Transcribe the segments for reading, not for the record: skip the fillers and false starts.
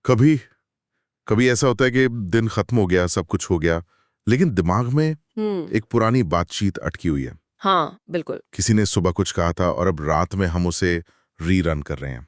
कभी कभी ऐसा होता है कि दिन खत्म हो गया, सब कुछ हो गया, लेकिन दिमाग में एक पुरानी बातचीत अटकी हुई है। हाँ, बिल्कुल। किसी ने सुबह कुछ कहा था और अब रात में हम उसे रीरन कर रहे हैं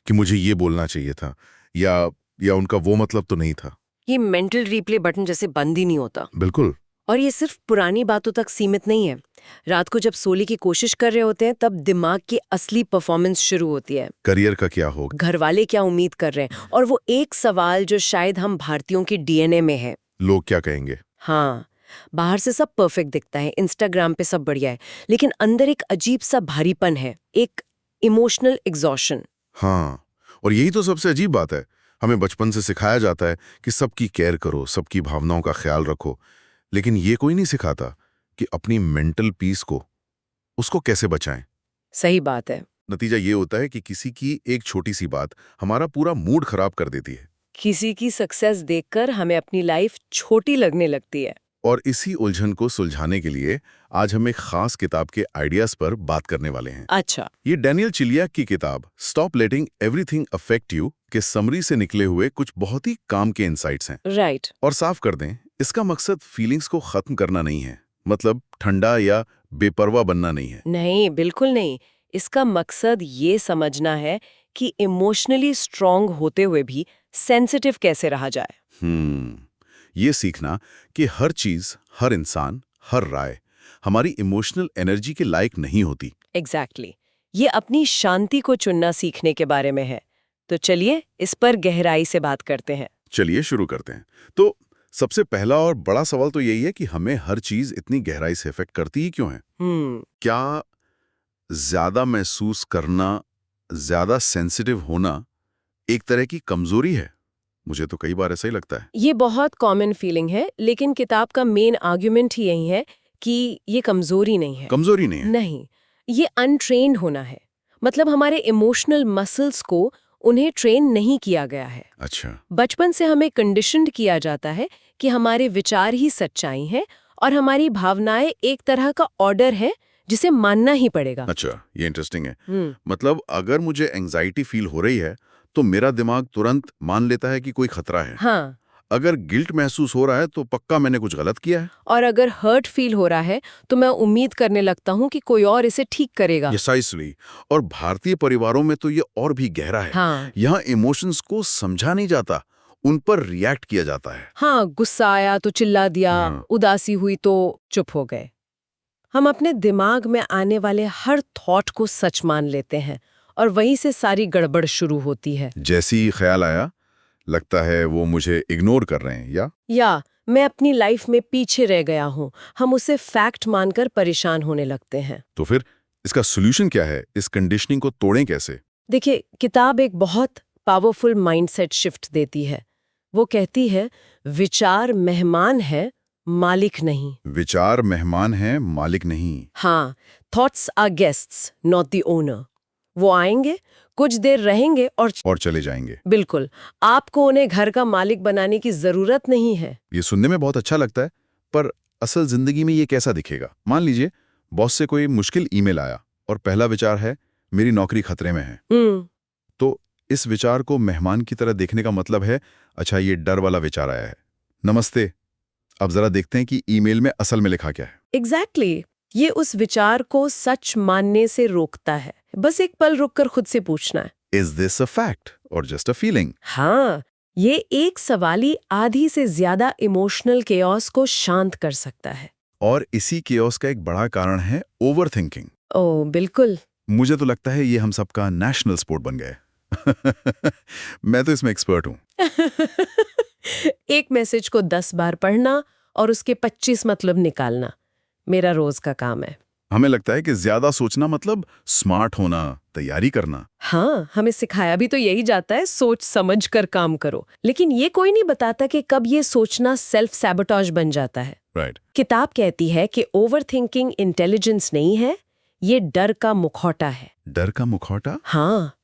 कि मुझे ये बोलना चाहिए था, या उनका वो मतलब तो नहीं था। ये मेंटल रिप्ले बटन जैसे बंद ही नहीं होता। बिल्कुल। और ये सिर्फ पुरानी बातों तक सीमित नहीं है। रात को जब सोने की कोशिश कर रहे होते हैं तब दिमाग की असली परफॉर्मेंस शुरू होती है। करियर का क्या होगा, घर वाले क्या उम्मीद कर रहे हैं, और वो एक सवाल जो शायद हम भारतीयों के डीएनए में है। लोग क्या कहेंगे। हाँ, बाहर से सब परफेक्ट दिखता है, इंस्टाग्राम पे सब बढ़िया है, लेकिन अंदर एक अजीब सा भारीपन है, एक इमोशनल एग्जॉशन। हाँ, और यही तो सबसे अजीब बात है। हमें बचपन से सिखाया जाता है कि सबकी केयर करो, सबकी भावनाओं का ख्याल रखो, लेकिन ये कोई नहीं सिखाता कि अपनी मेंटल पीस को उसको कैसे बचाएं। सही बात है। नतीजा ये होता है कि किसी की एक छोटी सी बात हमारा पूरा मूड खराब कर देती है, किसी की सक्सेस देखकर हमें अपनी लाइफ छोटी लगने लगती है। और इसी उलझन को सुलझाने के लिए आज हम एक खास किताब के आइडियाज पर बात करने वाले हैं। अच्छा। ये डैनियल चिलियाक की किताब stop letting everything affect you के समरी से निकले हुए कुछ बहुत ही काम के इंसाइट्स हैं। राइट। और साफ कर दें, इसका मकसद फीलिंग्स को खत्म करना नहीं है, मतलब ठंडा या बेपरवाह बनना नहीं है। नहीं, बिल्कुल नहीं। इसका मकसद ये समझना है कि इमोशनली स्ट्रांग होते हुए भी सेंसिटिव कैसे रहा जाए। ये सीखना कि हर चीज, हर इंसान, हर राय हमारी इमोशनल एनर्जी के लायक नहीं होती। एग्जैक्टली। ये अपनी शांति को चुनना सीखने के बारे में है। तो चलिए इस पर गहराई से बात करते हैं। चलिए शुरू करते हैं। तो सबसे पहला और बड़ा सवाल तो यही है कि हमें हर चीज इतनी गहराई से इफेक्ट करती ही क्यों है। क्या ज्यादा महसूस करना, ज्यादा सेंसिटिव होना एक तरह की कमजोरी है? मुझे तो कई बार ऐसा ही लगता है। ये बहुत कॉमन फीलिंग है, लेकिन किताब का मेन आर्ग्यूमेंट ही यही है कि ये कमजोरी नहीं है। कमजोरी नहीं है। नहीं, ये अनट्रेन्ड होना है। मतलब हमारे इमोशनल मसल्स को उन्हें ट्रेन नहीं किया गया है। अच्छा। बचपन से हमें कंडीशन्ड किया जाता है कि हमारे विचार ही सच्चाई हैं और हमारी भावनाएं एक तरह का ऑर्डर है जिसे मानना ही पड़ेगा। अच्छा, ये इंटरेस्टिंग है। मतलब अगर मुझे एंजाइटी फील हो रही है तो मेरा दिमाग तुरंत मान लेता है कि कोई खतरा है। हाँ। अगर गिल्ट महसूस हो रहा है तो पक्का मैंने कुछ गलत किया है। और अगर हर्ट फील हो रहा है तो मैं उम्मीद करने लगता हूँ कि कोई और इसे ठीक करेगा। प्रिसाइसली। और भारतीय परिवारों में तो ये और भी गहरा है। हाँ। यहाँ इमोशंस को समझा नहीं जाता, उन पर रिएक्ट किया जाता है। हाँ, गुस्सा आया तो चिल्ला दिया, उदासी हुई तो चुप हो गए। हम अपने दिमाग में आने वाले हर थॉट को सच मान लेते हैं और वहीं से सारी गड़बड़ शुरू होती है। जैसी ख्याल आया, लगता है वो मुझे इग्नोर कर रहे हैं, या मैं अपनी लाइफ में पीछे रह गया हूँ, हम उसे फैक्ट मानकर परेशान होने लगते हैं। तो फिर इसका सॉल्यूशन क्या है? इस कंडीशनिंग को तोड़ें कैसे? देखिए, किताब एक बहुत पावरफुल माइंडसेट शिफ्ट देती है। वो कहती है, विचार मेहमान है, मालिक नहीं। विचार मेहमान हैं, मालिक नहीं। हाँ, thoughts are guests not the owner. वो आएंगे, कुछ देर रहेंगे और चले जाएंगे। बिल्कुल, आपको उन्हें घर का मालिक बनाने की जरूरत नहीं है। ये सुनने में बहुत अच्छा लगता है, पर असल जिंदगी में ये कैसा दिखेगा? मान लीजिए बॉस से कोई मुश्किल ईमेल आया और पहला विचार है मेरी नौकरी खतरे में है। तो इस विचार को मेहमान की तरह देखने का मतलब है, अच्छा ये डर वाला विचार आया है, नमस्ते, अब जरा देखते हैं कि ईमेल में असल में लिखा क्या है। एग्जैक्टली। ये उस विचार को सच मानने से रोकता है। बस एक पल रुककर खुद से पूछना है, इज दिस अ फैक्ट और जस्ट अ फीलिंग? हाँ, ये एक सवाल ही आधी से ज्यादा इमोशनल केओस को शांत कर सकता है। और इसी केओस का एक बड़ा कारण है ओवर थिंकिंग। ओह बिल्कुल। मुझे तो लगता है ये हम सबका नेशनल स्पोर्ट बन गया है। मैं तो इसमें एक्सपर्ट हूँ। एक मैसेज को 10 बार पढ़ना और उसके 25 मतलब निकालना मेरा रोज का काम है। हमें लगता है कि ज्यादा सोचना मतलब स्मार्ट होना, तैयारी करना। हाँ, हमें सिखाया भी तो यही जाता है, सोच समझ कर काम करो। लेकिन ये कोई नहीं बताता कि कब ये सोचना सेल्फ सैबोटाज बन जाता है। राइट। किताब कहती है कि ओवर थिंकिंग इंटेलिजेंस नहीं है, ये डर का मुखौटा है। डर का मुखौटा? हाँ,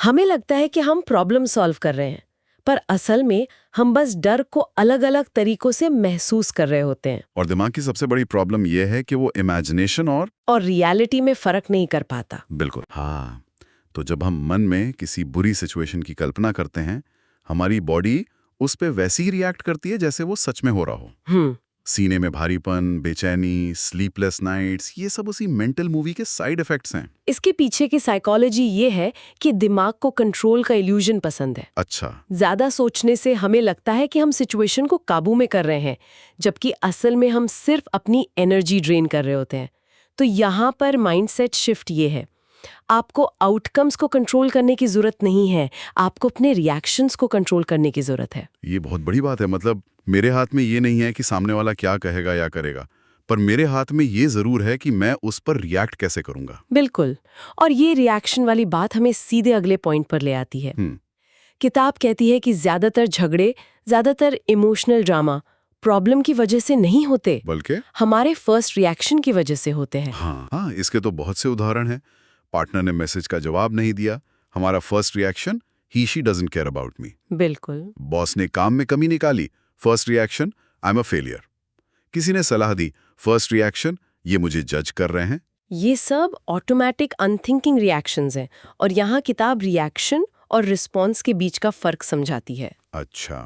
हमें लगता है कि हम प्रॉब्लम सॉल्व कर रहे हैं, पर असल में हम बस डर को अलग अलग तरीकों से महसूस कर रहे होते हैं। और दिमाग की सबसे बड़ी प्रॉब्लम यह है कि वो इमेजिनेशन और रियलिटी में फर्क नहीं कर पाता। बिल्कुल। हाँ, तो जब हम मन में किसी बुरी सिचुएशन की कल्पना करते हैं, हमारी बॉडी उस पे वैसे ही रिएक्ट करती है जैसे वो सच में हो रहा हो। सीने में भारीपन, बेचैनी, स्लीपलेस नाइट्स, ये सब उसी मेंटल मूवी के साइड इफेक्ट्स हैं। इसके पीछे की साइकोलॉजी ये है कि दिमाग को कंट्रोल का इल्यूजन पसंद है। अच्छा। ज्यादा सोचने से हमें लगता है कि हम सिचुएशन को काबू में कर रहे हैं, जबकि असल में हम सिर्फ अपनी एनर्जी ड्रेन कर रहे होते हैं। तो यहाँ पर माइंडसेट शिफ्ट ये है, आपको आउटकम्स को कंट्रोल करने की जरूरत नहीं है, आपको अपने रिएक्शंस को कंट्रोल करने की जरूरत है। ये बहुत बड़ी बात है। मतलब मेरे हाथ में ये नहीं है कि सामने वाला क्या कहेगा या करेगा, पर मेरे हाथ में ये जरूर है कि मैं उस पर रिएक्ट कैसे करूंगा। बिल्कुल। और ये रिएक्शन वाली बात हमें सीधे अगले पॉइंट पर ले आती है। किताब कहती है कि ज्यादातर झगड़े, ज्यादातर इमोशनल ड्रामा प्रॉब्लम की वजह से नहीं होते, बल्कि हमारे फर्स्ट रिएक्शन की वजह से होते हैं। हाँ, इसके तो बहुत से उदाहरण हैं। पार्टनर ने मैसेज का जवाब नहीं दिया, हमारा first reaction he she doesn't care about me. बिल्कुल। बॉस ने काम में कमी निकाली, first reaction I am a failure. किसी ने सलाह दी, फर्स्ट रिएक्शन ये मुझे जज कर रहे हैं। ये सब ऑटोमेटिक अनथिंकिंग रिएक्शंस हैं, और यहाँ किताब रिएक्शन और रिस्पॉन्स के बीच का फर्क समझाती है। अच्छा।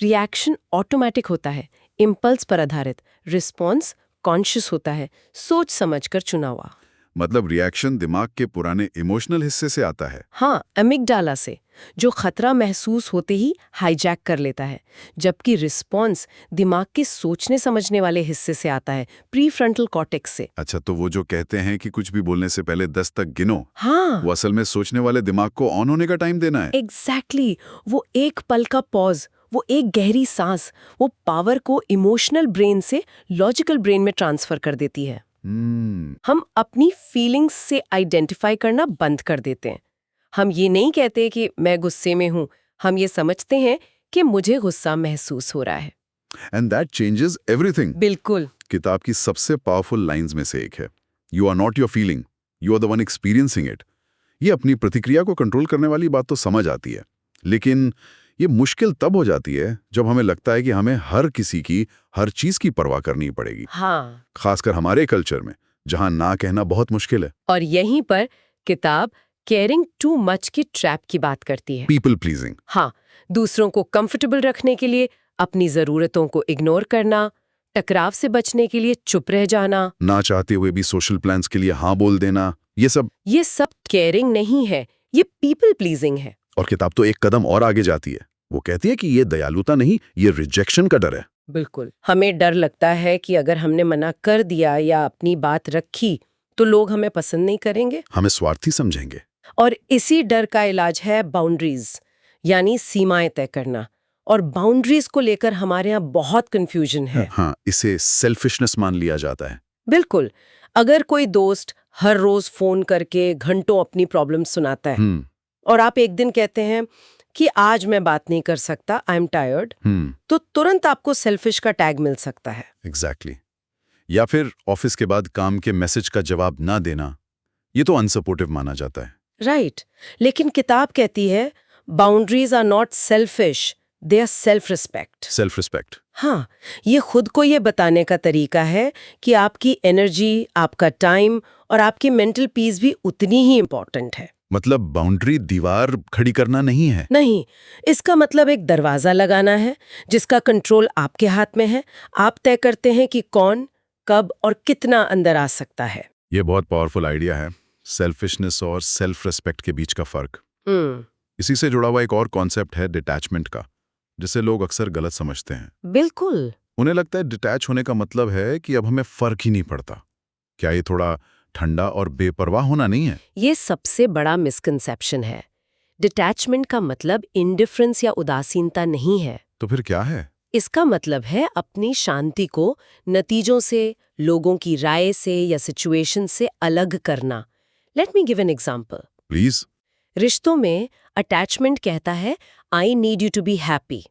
रिएक्शन ऑटोमेटिक होता है, इम्पल्स पर आधारित। रिस्पॉन्स कॉन्शियस होता है, सोच समझकर चुना हुआ। मतलब रिएक्शन दिमाग के पुराने इमोशनल हिस्से से आता है। हाँ, एमिगडाला से, जो खतरा महसूस होते ही हाईजैक कर लेता है, जबकि रिस्पॉन्स दिमाग के सोचने समझने वाले हिस्से से आता है, प्रीफ्रंटल कॉर्टेक्स से। अच्छा, तो वो जो कहते हैं कि कुछ भी बोलने से पहले 10 तक गिनो, हाँ, वो असल में सोचने वाले दिमाग को ऑन होने का टाइम देना है। एग्जैक्टली। वो एक पल का पॉज, वो एक गहरी सांस, वो पावर को इमोशनल ब्रेन से लॉजिकल ब्रेन में ट्रांसफर कर देती है। हम अपनी फीलिंग्स से आइडेंटिफाई करना बंद कर देते हैं। हम ये नहीं कहते कि मैं गुस्से में हूं, हम ये समझते हैं कि मुझे गुस्सा महसूस हो रहा है। And that changes everything. बिल्कुल। किताब की सबसे पावरफुल लाइंस में से एक है, you are not your feeling, you are the one experiencing it. ये अपनी प्रतिक्रिया को कंट्रोल करने वाली बात तो समझ आती है, लेकिन ये मुश्किल तब हो जाती है जब हमें लगता है कि हमें हर किसी की हर चीज की परवाह करनी पड़ेगी। हाँ, खासकर हमारे कल्चर में, जहां ना कहना बहुत मुश्किल है। और यहीं पर किताब केयरिंग टू मच की ट्रैप की बात करती है। People pleasing. हाँ, दूसरों को कंफर्टेबल रखने के लिए अपनी जरूरतों को इग्नोर करना, टकराव से बचने के लिए चुप रह जाना, ना चाहते हुए भी सोशल प्लान्स के लिए हाँ बोल देना, ये सब केयरिंग नहीं है, ये पीपल प्लीजिंग है। और किताब तो एक कदम और आगे जाती है। वो कहती है कि ये दयालुता नहीं, ये रिजेक्शन का डर है। बिल्कुल। हमें डर लगता है कि अगर हमने मना कर दिया या अपनी बात रखी तो लोग हमें पसंद नहीं करेंगे, हमें स्वार्थी समझेंगे। और इसी डर का इलाज है बाउंड्रीज, यानी सीमाएं तय करना। और बाउंड्रीज को लेकर हमारे यहाँ बहुत कंफ्यूजन है। हाँ, इसे सेल्फिशनेस मान लिया जाता है। बिल्कुल। अगर कोई दोस्त हर रोज फोन करके घंटों अपनी प्रॉब्लम सुनाता है और आप एक दिन कहते हैं कि आज मैं बात नहीं कर सकता, आई एम टायर्ड, तो तुरंत आपको सेल्फिश का टैग मिल सकता है। एग्जैक्टली। या फिर ऑफिस के बाद काम के मैसेज का जवाब ना देना, ये तो अनसपोर्टिव माना जाता है। राइट। लेकिन किताब कहती है boundaries are not selfish, they are self respect. Self respect. हाँ, ये खुद को ये बताने का तरीका है कि आपकी एनर्जी, आपका टाइम और आपकी मेंटल पीस भी उतनी ही इम्पोर्टेंट है। मतलब बाउंड्री दीवार खड़ी करना नहीं है। नहीं, इसका मतलब एक दरवाजा लगाना है जिसका कंट्रोल आपके हाथ में है। आप तय करते हैं कि कौन, कब और कितना अंदर आ सकता है। ये बहुत पावरफुल आइडिया है, सेल्फिशनेस और सेल्फ रिस्पेक्ट के बीच का फर्क। इसी से जुड़ा हुआ एक और कॉन्सेप्ट है डिटैचमेंट का, जिसे लोग अक्सर गलत समझते हैं। बिल्कुल। उन्हें लगता है डिटैच होने का मतलब है कि अब हमें फर्क ही नहीं पड़ता। क्या ये थोड़ा ठंडा और बेपरवाह होना नहीं है? ये सबसे बड़ा मिसकंसेप्शन है। डिटैचमेंट का मतलब इंडिफरेंस या उदासीनता नहीं है। तो फिर क्या है? इसका मतलब है अपनी शांति को नतीजों से, लोगों की राय से या सिचुएशन से अलग करना। Let me give an example. Please. रिश्तों में अटैचमेंट कहता है I need you to be happy.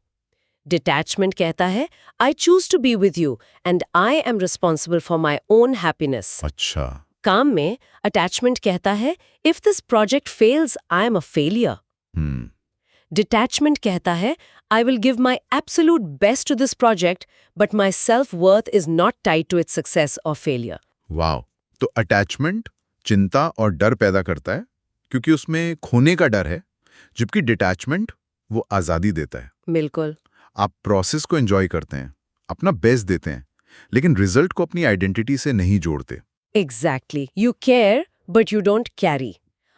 Detachment कहता है I choose to be with you and I am responsible for my own happiness. अच्छा। काम में अटैचमेंट कहता है if this project fails I am a failure. Detachment कहता है I will give my absolute best to this project but my self worth is not tied to its success और failure. वाह। तो अटैचमेंट चिंता और डर पैदा करता है क्योंकि उसमें खोने का डर है, जबकि डिटैचमेंट वो आज़ादी देता है। बिल्कुल। आप प्रोसेस को एंजॉय करते हैं, अपना बेस्ट देते हैं, लेकिन रिजल्ट को अपनी आइडेंटिटी से नहीं जोड़ते। Exactly. You care but you don't carry.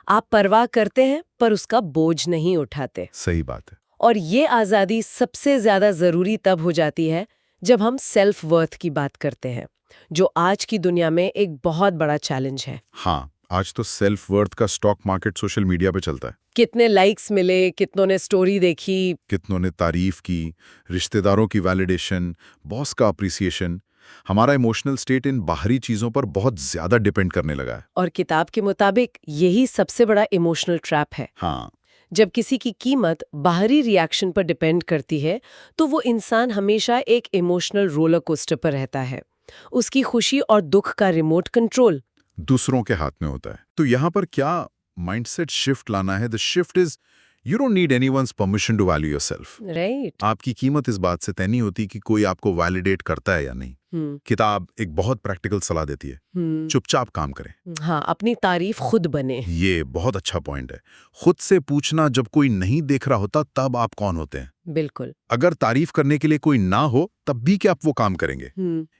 आप परवाह करते हैं पर उसका बोझ नहीं उठाते। सही बात है। और ये आज़ादी सबसे ज़्यादा ज़रूरी तब हो जाती है जब हम सेल्फ वर्थ की बात करते हैं, जो आज की दुनिया में एक बहुत बड़ा चैलेंज है। हाँ, आज तो सेल्फ वर्थ का स्टॉक मार्केट सोशल मीडिया पे चलता है। कितने लाइक्स मिले, कितनों ने स्टोरी देखी। कितनों ने तारीफ की, रिश्तेदारों की वैलिडेशन, बॉस का अप्रिसिएशन। हमारा इमोशनल स्टेट इन बाहरी चीजों पर बहुत ज्यादा डिपेंड करने लगा है। और किताब के मुताबिक यही सबसे बड़ा इमोशनल ट्रैप है। हाँ, जब किसी की कीमत बाहरी रिएक्शन पर डिपेंड करती है तो वो इंसान हमेशा एक इमोशनल रोलर कोस्टर पर रहता है। उसकी खुशी और दुख का रिमोट कंट्रोल दूसरों के हाथ में होता है। तो यहाँ पर क्या माइंडसेट शिफ्ट लाना है? The shift is you don't need anyone's permission to value yourself. Right. आपकी कीमत इस बात से तय नहीं होती कि कोई आपको वैलिडेट करता है या नहीं। किताब एक बहुत प्रैक्टिकल सलाह देती है, चुपचाप काम करें। हाँ, अपनी तारीफ खुद बने। ये बहुत अच्छा पॉइंट है। खुद से पूछना, जब कोई नहीं देख रहा होता तब आप कौन होते हैं। बिल्कुल। अगर तारीफ करने के लिए कोई ना हो तब भी क्या आप वो काम करेंगे?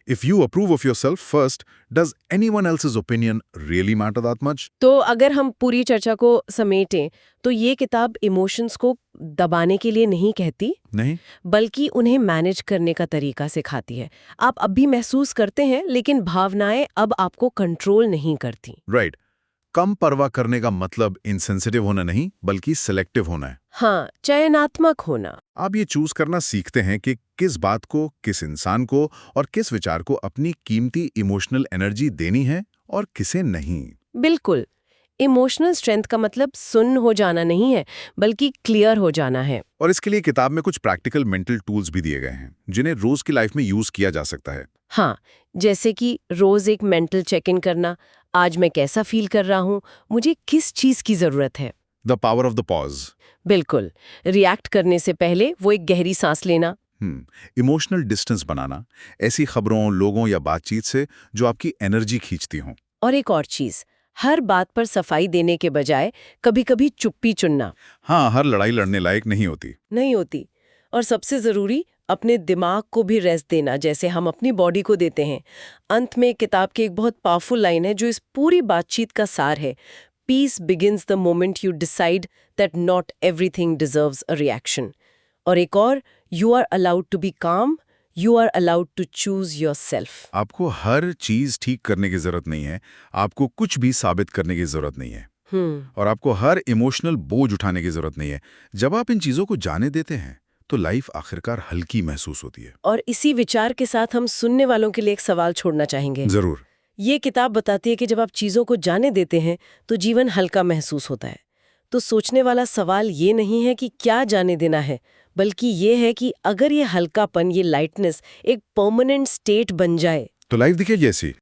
If you approve of yourself first, does anyone else's opinion really matter that much? तो अगर हम पूरी चर्चा को समेटें तो ये किताब इमोशंस को दबाने के लिए नहीं कहती, नहीं, बल्कि उन्हें मैनेज करने का तरीका सिखाती है। आप अब भी महसूस करते हैं, लेकिन भावनाएं अब आपको कंट्रोल नहीं करती। राइट। कम परवाह करने का मतलब इनसेंसिटिव होना नहीं, बल्कि सिलेक्टिव होना है। हाँ, चयनात्मक होना। आप ये चूज करना सीखते हैं कि किस बात को, किस इंसान को और किस विचार को अपनी कीमती इमोशनल एनर्जी देनी है और किसे नहीं। बिल्कुल। इमोशनल स्ट्रेंथ का मतलब सुन्न हो जाना नहीं है, बल्कि क्लियर हो जाना है। और इसके लिए किताब में कुछ प्रैक्टिकल मेंटल टूल्स भी दिए गए हैं, जिन्हें रोज की लाइफ में यूज किया जा सकता है। हाँ, जैसे कि रोज एक मेंटल चेक इन करना, आज मैं कैसा फील कर रहा हूँ, मुझे किस चीज की जरूरत है। The power of the pause. बिल्कुल। रिएक्ट करने से पहले वो एक गहरी सांस लेना। इमोशनल डिस्टेंस बनाना ऐसी खबरों, लोगों या बातचीत से जो आपकी एनर्जी खींचती हों। और एक और चीज, हर बात पर सफाई देने के बजाय कभी-कभी चुप्पी चुनना। हाँ, हर लड़ाई लड़ने लायक नहीं होती। और सबसे जरूरी, अपने दिमाग को भी रेस्ट देना, जैसे हम अपनी बॉडी को देते हैं। अंत में किताब की एक बहुत पावरफुल लाइन है जो इस पूरी बातचीत का सार है। Peace begins the moment you decide that not everything deserves a reaction. और एक और, you are allowed to be calm, you are allowed to choose yourself. आपको हर चीज ठीक करने की जरूरत नहीं है, आपको कुछ भी साबित करने की जरूरत नहीं है, और आपको हर इमोशनल बोझ उठाने की जरूरत नहीं है। जब आप इन चीजों को जाने देते हैं तो लाइफ आखिरकार हल्की महसूस होती है। और इसी विचार के साथ हम सुनने वालों के लिए एक सवाल छोड़ना चाहेंगे। जरूर। ये किताब बताती है कि जब आप चीजों को जाने देते हैं तो जीवन हल्का महसूस होता है। तो सोचने वाला सवाल ये नहीं है कि क्या जाने देना है, बल्कि ये है कि अगर ये हल्कापन, ये लाइटनेस एक परमानेंट स्टेट बन जाए तो लाइफ दिखे जैसी